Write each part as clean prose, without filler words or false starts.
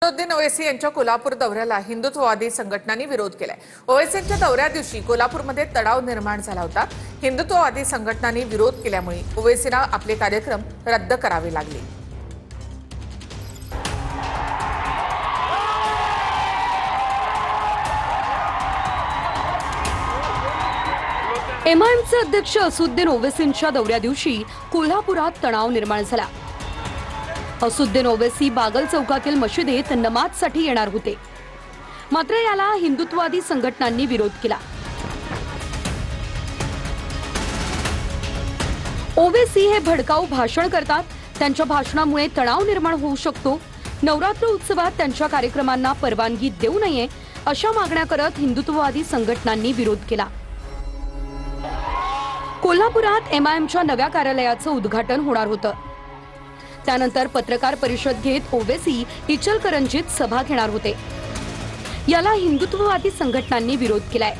असदुद्दीन ओवैसी यांच्या कोल्हापूर दौऱ्याला हिंदुत्ववादी संघटनांनी विरोध केलाय। ओवैसींच्या दौऱ्या दिवशी कोल्हापूरमध्ये तणाव निर्माण झाला होता। हिंदुत्ववादी संघटनांनी विरोध केल्यामुळे ओवैसींना आपले कार्यक्रम रद्द करावे लागले। एमआयएमचे अध्यक्ष असदुद्दीन ओवैसींच्या दौऱ्या दिवशी कोल्हापुरात तणाव निर्माण झाला। असदुद्दीन ओवैसी बागल चौकातील मशिदीत नमाजसाठी येणार होते, मात्र याला हिंदुत्ववादी संघटनांनी विरोध केला। ओवैसी हे भडकाऊ भाषण करतात, त्यांच्या भाषणामुळे तणाव निर्माण होऊ शकतो। नवरात्र उत्सवात त्यांच्या कार्यक्रमांना परवानगी देऊ नये अशा मागण्या करत हिंदुत्ववादी संघटनांनी विरोध केला। कोल्हापुरात एमआयएमच्या नव्या कार्यालयाचं उद्घाटन होणार होतं। त्यानंतर पत्रकार परिषद घेत ओवैसी इचलकरंजीत सभा घेणार होते। याला हिंदुत्ववादी संघटनांनी विरोध केलाय।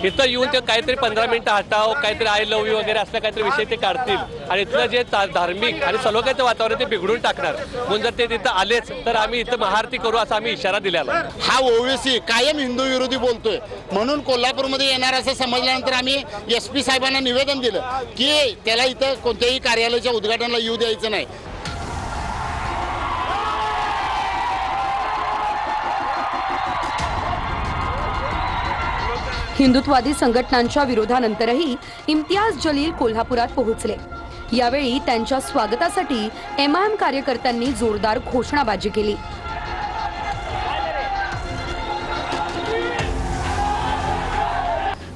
इथं येऊन ते काहीतरी 15 मिनिटं हटाव, काहीतरी आय लव्ह यू वगैरे असल्या काहीतरी विषय ते काढतील आणि इथलं जे धार्मिक आणि सलोख्याचं वातावरण ते बिघडून टाकणार। म्हणून जर ते तिथं आलेच तर आम्ही इथं महाआरती करू असा आम्ही इशारा दिलेला। हा ओवैसी कायम हिंदू विरोधी बोलतोय, म्हणून कोल्हापूरमध्ये येणार असं समजल्यानंतर आम्ही एसपी साहेबांना निवेदन दिलं की त्याला इथं कोणत्याही कार्यालयाच्या उद्घाटनाला येऊ द्यायचं नाही। हिंदुत्ववादी संघटनांच्या विरोधानंतरही इम्तियाज जलील कोल्हापुरात पोहोचले। यावेळी त्यांच्या स्वागतासाठी एमआयएम कार्यकर्त्यांनी जोरदार घोषणाबाजी केली।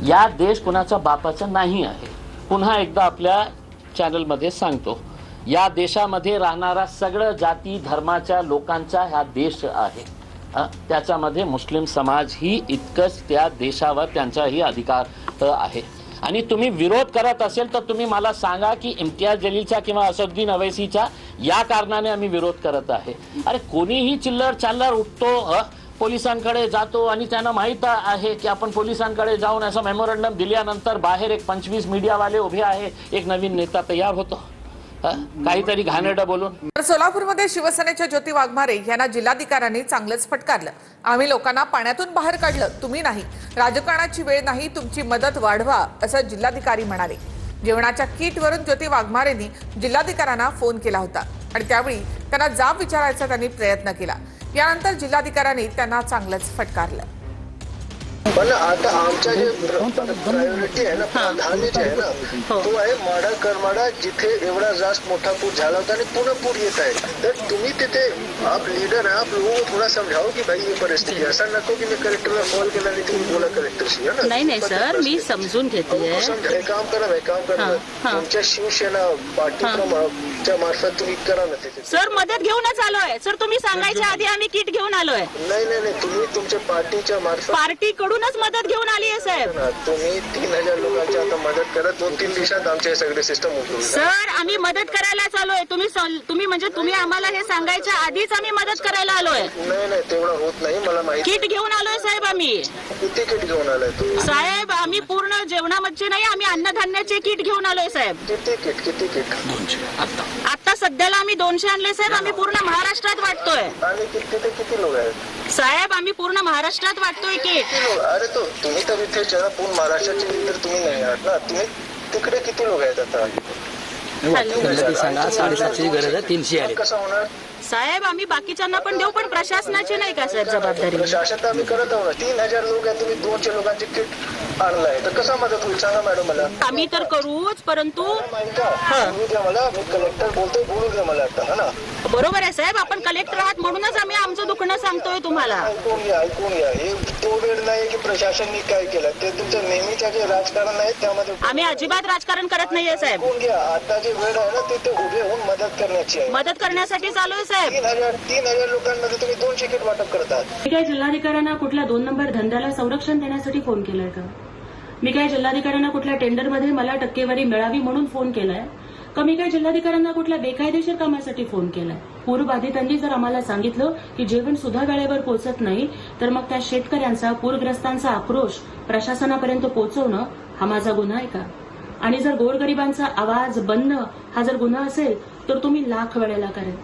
या देश कुणाचा बापाचा नाही आहे। पुन्हा एकदा आपल्या चॅनलमध्ये सांगतो, या देशामध्ये राहणारा सगळं जाती धर्माच्या लोकांचा हा देश आहे। त्याच्यामध्ये मुस्लिम समाज ही इतकंच त्या देशावर त्यांचाही अधिकार आहे। आणि तुम्ही विरोध करत असेल तर तुम्ही मला सांगा की इम्तियाज जलीलचा किंवा असदुद्दीन ओवैसीचा या कारणाने आम्ही विरोध करत आहे। अरे कोणीही चिल्लर चालर उठतो, पोलिसांकडे जातो आणि त्यांना माहित आहे की आपण पोलिसांकडे जाऊन असं मेमोरंडम दिल्यानंतर बाहेर एक 25 मीडियावाले उभे आहे, एक नवीन नेता तयार होतो काहीतरी घाणेरडं बोलून। सोलापूरमध्ये शिवसेनेच्या ज्योती वाघमारे यांना जिल्हाधिकाऱ्यांनी चांगलंच फटकारलं। आम्ही लोकांना पाण्यातून बाहेर काढलं, तुम्ही नाही। राजकारणाची वेळ नाही, तुमची मदत वाढवा असं जिल्हाधिकारी म्हणाले। जेवणाच्या किटवरून ज्योती वाघमारेंनी जिल्हाधिकाऱ्यांना फोन केला होता आणि त्यावेळी त्यांना जाब विचारायचा त्यांनी प्रयत्न केला। यानंतर जिल्हाधिकाऱ्यांनी त्यांना चांगलंच फटकारलं। पण आता आमच्या जे प्रायोरिटी आहे ना, प्राधान्य जे आहे ना, तो आहे माडा करमाडा, जिथे एवढा जास्त मोठा पूर झाला होता आणि पुन्हा पूर येत आहे। तर तुम्ही तिथे आप लीडर आहे, आप लोगों को थोड़ा समझाओ की भाई ये परिस्थिती असा नको की मी कलेक्टरला कॉल केला आणि तुम्ही बोला कलेक्टरशी। नाही सर, मी समजून घेते। हे काम करा तुमच्या शिवसेना पार्टीच्या मार्फत तुम्ही करा ना तिथे। सर मदत घेऊनच आलोय सर, तुम्ही सांगायच्या आधी आम्ही किट घेऊन आलोय। नाही तुम्ही तुमच्या पार्टीच्या मार्फत पार्टीकडूनच मदत घेऊन आली आहे साहेब। तुम्ही 3000 लोकांची आता मदत करा, 2-3 दिवसात आमचे सगळे सिस्टम उठवू। सर आम्ही मदत करायला आलोय, तुम्ही आम्हाला हे सांगायच्या आधीच आम्ही मदत करायला आलोय। नाही तेवढं होत नाही, मला माहिती। किट घेऊन आलोय साहेब आम्ही। किती किट घेऊन आलाय तुम्ही साहेब? आम्ही पूर्ण जेवणामध्ये नाही, आम्ही अन्नधान्याचे किट घेऊन आलोय साहेब। किती किट? 200 आता सध्याला आम्ही 200 आणले साहेब। आम्ही पूर्ण महाराष्ट्रात वाटतोय। आणि किती लोक आहेत साहेब? आम्ही पूर्ण महाराष्ट्रात वाटतोय किट। अरे तो तुम्ही तर इथे पूर्ण महाराष्ट्राचे तर तुम्ही नाही आहात ना, तुम्ही तिकडे किती लोक आहेत आता? 750ची गरज आहे, 300 आले। कसं होणार साहेब? आम्ही बाकीच्यांना पण देऊ, पण प्रशासनाची नाही का साहेब जबाबदारी? प्रशासन आम्ही करत आहोत ना। 3000 लोक आहेत, तुम्ही 200 लोकांचे किट आणलाय, तर कसा मदत होईल सांगा मॅडम मला। आम्ही तर करूच, परंतु बोलू द्या मला, मी कलेक्टर बोलतोय, बोलू द्या मला आता। ना बरोबर आहे साहेब, आपण कलेक्टर आहात म्हणूनच आम्ही आमचं दुखणं सांगतोय तुम्हाला। ऐकून घ्या हे तो वेळ नाही की प्रशासनने काय केलं, ते तुमचं नेहमीच्या जे राजकारण आहे त्यामध्ये आम्ही अजिबात राजकारण करत नाहीये साहेब। ऐकून घ्या, आता जे वेळ आहे ना तिथे उभे होऊन मदत करण्याची आहे। मदत करण्यासाठी चालू आहे साहेब। 3000 लोकांमध्ये तुम्ही 200 किट वाटप करतात। मी काय जिल्हाधिकाऱ्यांना कुठल्या 2 नंबर धंद्याला संरक्षण देण्यासाठी फोन केलाय का? मी काय जिल्हाधिकाऱ्यांना कुठल्या टेंडरमध्ये मला टक्केवारी मिळावी म्हणून फोन केलाय का? मी काय जिल्हाधिकाऱ्यांना कुठल्या बेकायदेशीर कामासाठी फोन केलाय? पूरबाधितांनी जर आम्हाला सांगितलं की जेवण सुद्धा वेळेवर पोहोचत नाही, तर मग त्या शेतकऱ्यांचा, पूरग्रस्तांचा आक्रोश प्रशासनापर्यंत पोहोचवणं हा माझा गुन्हा आहे का? आणि जर गोरगरिबांचा आवाज बनणं हा जर गुन्हा असेल तर तुम्ही लाख वेळेला करेल।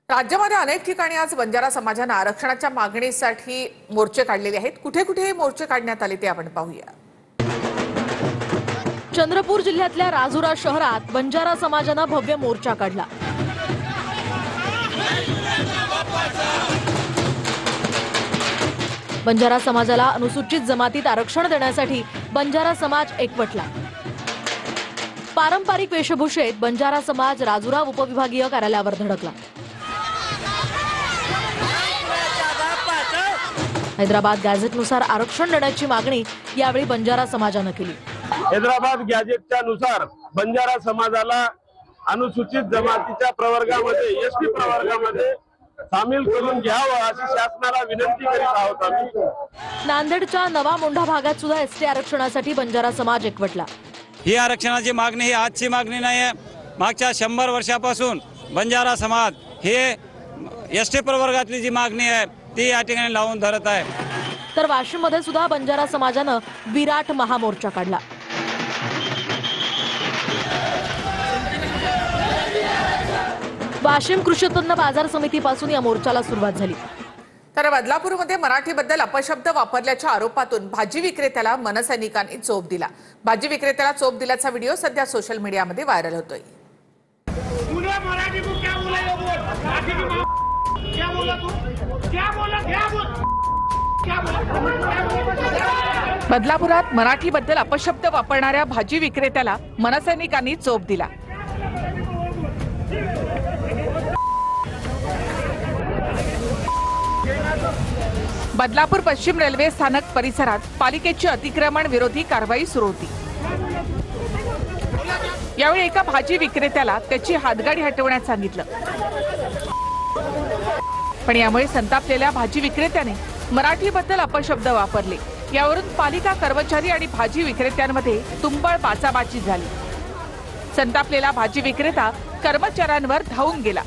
राज्यामध्ये अनेक ठिकाणी आज बंजारा समाजानं आरक्षणाच्या मागणीसाठी मोर्चे काढलेले आहेत. कुठे कुठे हे मोर्चे काढण्यात आले ते आपण पाहूया. चंद्रपूर जिल्ह्यातल्या राजुरा शहरात बंजारा समाजानं भव्य मोर्चा काढला. बंजारा समाजाला अनुसूचित जमातीत आरक्षण देण्यासाठी बंजारा समाज एकवटला. पारंपरिक वेशभूषेत बंजारा समाज राजुरा उपविभागीय कार्यालयावर धडकला. हैदराबाद गॅझेटनुसार आरक्षण देण्याची मागणी यावेळी बंजारा समाजानं केली. हैदराबाद गॅझेटच्या नुसार बंजारा समाजाला अनुसूचित जमातीच्या प्रवर्गामध्ये एसटी प्रवर्गामध्ये सामील करून घ्यावं अशी शासनाला विनंती करीत आहोत आम्ही. नांदेडच्या नवा मोंढा भागात सुद्धा एसटी आरक्षणासाठी बंजारा समाज एकवटला. ही आरक्षणाची मागणी ही आजची मागणी नाही आहे. मागच्या 100 वर्षापासून बंजारा समाज हे एसटी प्रवर्गातली जी मागणी आहे ती या ठिकाणी लावून धरत आहे. तर वाशिममध्ये सुद्धा बंजारा समाजानं विराट महामोर्चा काढला. वाशिम कृषी उत्पन्न बाजार समितीपासून या मोर्चाला सुरुवात झाली. तर बदलापूरमध्ये मराठीबद्दल अपशब्द वापरल्याच्या आरोपातून भाजी विक्रेत्याला मनसैनिकांनी चोप दिला. भाजी विक्रेत्याला चोप दिल्याचा व्हिडिओ सध्या सोशल मीडियामध्ये व्हायरल होतोय. बदलापुरात मराठीबद्दल अपशब्द वापरणाऱ्या भाजी विक्रेत्याला मनसैनिकांनी चोप दिला. बदलापूर पश्चिम रेल्वे स्थानक परिसरात पालिकेची अतिक्रमण विरोधी कारवाई सुरू होती. यावेळी एका भाजी विक्रेत्याला त्याची हातगाडी हटवण्यास सांगितलं, पण यामुळे संतापलेल्या भाजी विक्रेत्याने मराठीबद्दल अपशब्द वापरले. यावरून पालिका कर्मचारी आणि भाजी विक्रेत्यांमध्ये तुंबळ बाचाबाची झाली. संतापलेला भाजी विक्रेता कर्मचाऱ्यांवर धावून गेला.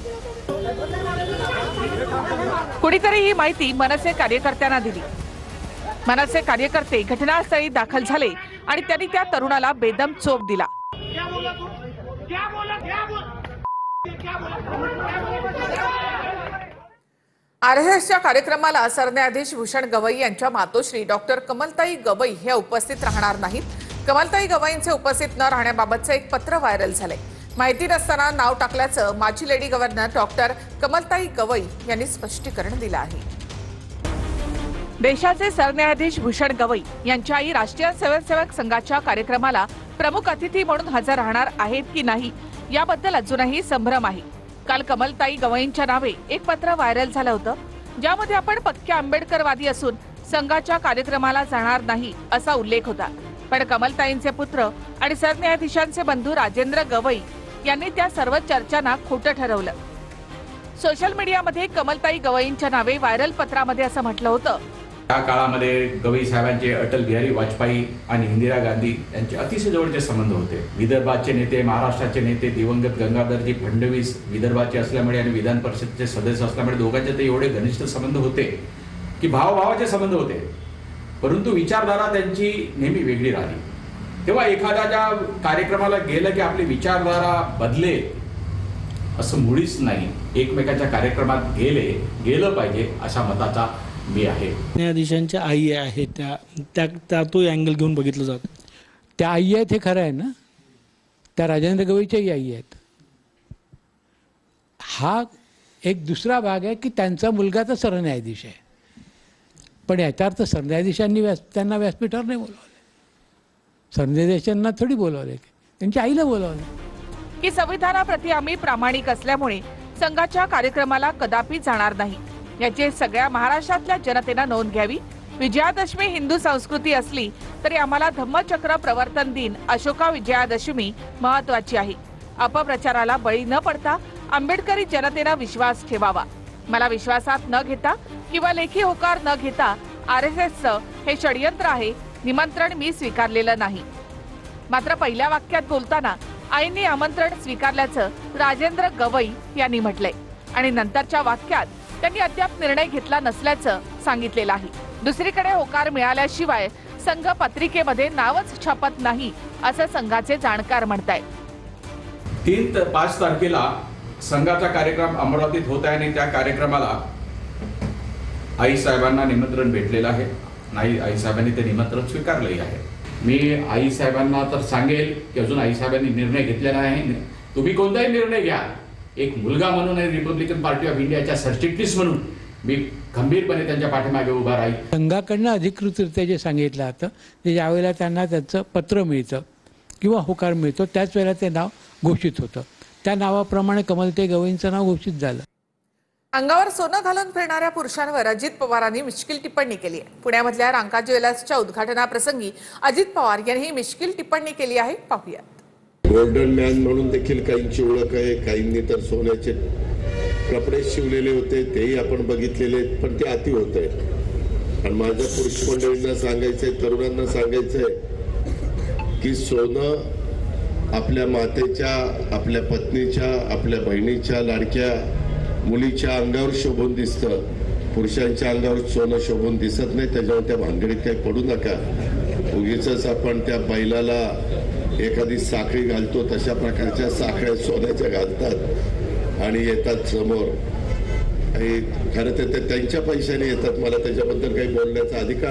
कुणीतरी ही माहिती मनसे कार्यकर्त्यांना दिली. मनसे कार्यकर्ते घटनास्थळी दाखल झाले आणि त्यांनी त्या तरुणाला बेदम चोप दिला. आरएसएसच्या कार्यक्रमाला सरन्यायाधीश भूषण गवई यांच्या मातोश्री डॉक्टर कमलताई गवई हे उपस्थित राहणार नाहीत. कमलताई गवईंचे उपस्थित न राहण्याबाबतचं एक पत्र व्हायरल झालंय. माहिती नसताना नाव टाकल्याचं माजी lady governor doctor Kamaltai Gavai यांनी स्पष्टीकरण दिलं आहे. देशाचे सरन्यायाधीश भूषण गवई यांच्या आई राष्ट्रीय स्वयंसेवक संघाच्या कार्यक्रमाला प्रमुख अतिथी म्हणून हजर राहणार आहेत की नाही याबद्दल अजूनही संभ्रम आहे. काल कमलताई गवईंच्या नावे एक पत्र व्हायरल झालं होतं, ज्यामध्ये आपण पक्के आंबेडकरवादी असून संघाच्या कार्यक्रमाला जाणार नाही असा उल्लेख होता. पण कमलताईंचे पुत्र आणि सरन्यायाधीशांचे बंधू राजेंद्र गवई यांनी त्या सर्व चर्चांना खोटं ठरवलं. सोशल मीडियामध्ये कमलताई गवईंच्या नावे व्हायरल पत्रामध्ये असं म्हटलं होतं, त्या काळामध्ये गवई साहेबांचे अटल बिहारी वाजपेयी आणि इंदिरा गांधी यांचे अतिशय जवळचे संबंध होते. विदर्भाचे नेते, महाराष्ट्राचे नेते दिवंगत गंगाधरजी फडणवीस विदर्भाचे असल्यामुळे आणि विधान परिषदेचे सदस्य असल्यामुळे दोघांचे ते एवढे घनिष्ठ संबंध होते की भावाभावाचे संबंध होते. परंतु विचारधारा त्यांची नेहमी वेगळी राहिली. तेव्हा एखाद्याच्या कार्यक्रमाला गेलं की आपली विचारधारा बदलेल असं मुळीच नाही. एकमेकाच्या कार्यक्रमात गेलं पाहिजे अशा मताचा मी आहे. न्यायाधीशांच्या आई आहेत त्या तो अँगल घेऊन बघितलं जातं. त्या आई आहेत हे खरं आहे ना, त्या राजेंद्र गवईच्याही आई आहेत. हा एक दुसरा भाग आहे की त्यांचा मुलगा तर सरन्यायाधीश आहे, पण याचा अर्थ सरन्यायाधीशांनी त्यांना व्यासपीठावर नाही बोलावले. सरन्यायाधीशांना थोडी बोलावले, त्यांच्या आईला बोलावले. की संविधानाप्रती आम्ही प्रामाणिक असल्यामुळे संघाच्या कार्यक्रमाला कदापि जाणार नाही याची सगळ्या महाराष्ट्रातल्या जनतेनं नोंद घ्यावी. विजयादशमी हिंदू संस्कृती असली तरी आम्हाला धम्मचक्र प्रवर्तन दिन अशोका विजयादशमी महत्वाची आहे. अपप्रचाराला बळी न पडता आंबेडकरी जनतेनं विश्वास ठेवावा. मला विश्वासात न घेता किंवा लेखी होकार न घेता आरएसएसचं हे षडयंत्र आहे. निमंत्रण मी स्वीकारलेलं नाही. मात्र पहिल्या वाक्यात बोलताना आईंनी आमंत्रण स्वीकारल्याचं राजेंद्र गवई यांनी म्हटलंय आणि नंतरच्या वाक्यात त्यांनी अद्याप निर्णय घेतला नसल्याचं सांगितलेलं आहे. दुसरीकडे होकार मिळाल्याशिवाय संघ पत्रिकेमध्ये नावच छापत नाही असं संघाचे जाणकार म्हणतायत. 3 ते 5 तारखेला संघाचा कार्यक्रम अमरावतीत होत आहे आणि त्या कार्यक्रमाला आई साहेबांना निमंत्रण भेटलेलं आहे. नाही, आई साहेबांनी ते निमंत्रण स्वीकारलंही आहे. मी आई साहेबांना तर सांगेल की अजून आई साहेबांनी निर्णय घेतलेला आहे. तुम्ही कोणताही निर्णय घ्या, एक मुलगा म्हणून आणि रिपब्लिकन पार्टी ऑफ इंडियाच्या सरचिटणीस म्हणून मी खंबीरपणे त्यांच्या पाठीमागे उभा राहील. संघाकडनं अधिकृतरित्या जे सांगितलं जातं ते ज्यावेळेला त्यांना त्याचं पत्र मिळतं किंवा होकार मिळतो त्याच वेळेला ते नाव घोषित होतं. त्या नावाप्रमाणे कमलताई गवईंचं नाव घोषित झालं. अंगावर सोनं घालून फिरणाऱ्या पुरुषांवर अजित पवारांनी मिश्किल टिप्पणी केली आहे. पुण्यामधल्या रांका ज्वेलर्सच्या उद्घाटनाप्रसंगी अजित पवार यांनी ही मिश्किल टिप्पणी केली आहे. पाहूयात. गोल्डन मॅन म्हणून देखील काहींची ओळख आहे, काहींनी तर सोन्याचे कपडे शिवलेले होते, तेही आपण बघितलेले, पण ते अति होत आहे. आणि माझ्या पुरुष मंडळींना सांगायचंय, तरुणांना सांगायचंय की सोनं आपल्या मातेच्या, आपल्या पत्नीच्या, आपल्या बहिणीच्या, लाडक्या मुलीच्या अंगावर शोभून दिसतं. पुरुषांच्या अंगावर सोनं शोभून दिसत नाही. त्याच्यावर त्या भानगडीत काही पडू नका. उगीच आपण त्या बैलाला एखादी साखळी घालतो तशा प्रकारच्या साखळ्या सोन्याच्या घालतात आणि येतात समोर. खरं तर ते त्यांच्या पैशाने येतात. मला त्याच्याबद्दल काही बोलण्याचा अधिकार